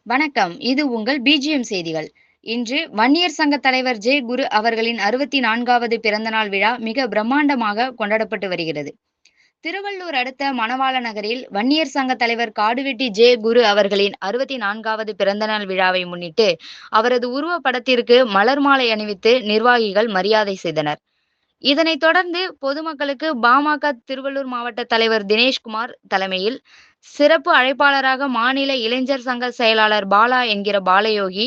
வணக்கம். இது உங்கள் பிஜிஎம் செய்திகள். இன்று வன்னியர் சங்க தலைவர் ஜே. குரு அவர்களின் 64வது பிறந்தநாள் விழா மிக பிரம்மாண்டமாக கொண்டாடப்பட்டு வருகிறது. திருவள்ளூர் அடுத்த மணவாள நகரில் வன்னியர் சங்க தலைவர் காடுவெட்டி ஜே. குரு அவர்களின் 64வது பிறந்தநாள் விழாவை முன்னிட்டு அவரது உருவப் படத்திற்கு மலர் மாலை அணிவித்து நிர்வாகிகள் மரியாதை செய்தனர். இதனைத் தொடர்ந்து பொதுமக்களுக்கு பாமக திருவள்ளூர் மாவட்ட தலைவர் தினேஷ்குமார் தலைமையில் சிறப்பு அழைப்பாளராக மாநில இளைஞர் சங்க செயலாளர் பாலா என்கிற பாலயோகி,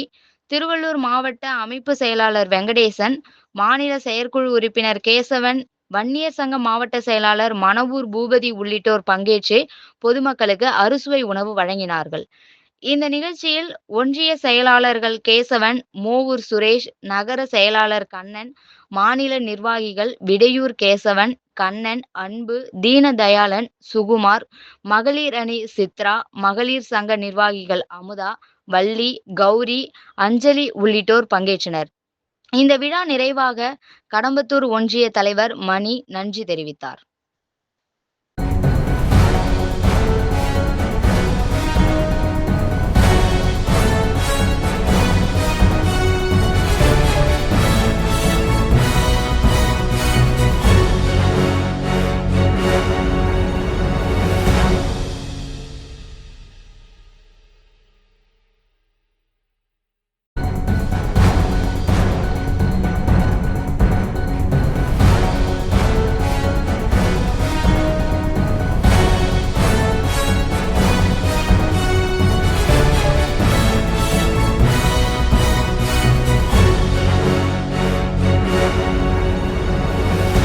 திருவள்ளூர் மாவட்ட அமைப்பு செயலாளர் வெங்கடேசன், மாநில செயற்குழு உறுப்பினர் கேசவன், வன்னியர் சங்க மாவட்ட செயலாளர் மணவூர் பூபதி உள்ளிட்டோர் பங்கேற்று பொதுமக்களுக்கு அறுசுவை உணவு வழங்கினார்கள். இந்த நிகழ்ச்சியில் ஒன்றிய செயலாளர்கள் கேசவன், மோவூர் சுரேஷ், நகர செயலாளர் கண்ணன், மாநில நிர்வாகிகள் விடையூர் கேசவன், கண்ணன், அன்பு, தீனதயாளன், சுகுமார், மகளிர் அணி சித்ரா, மகளிர் சங்க நிர்வாகிகள் அமுதா, வள்ளி, கௌரி, அஞ்சலி உள்ளிட்டோர் பங்கேற்றனர். இந்த விழா நிறைவாக கடம்பத்தூர் ஒன்றிய தலைவர் மணி நன்றி தெரிவித்தார்.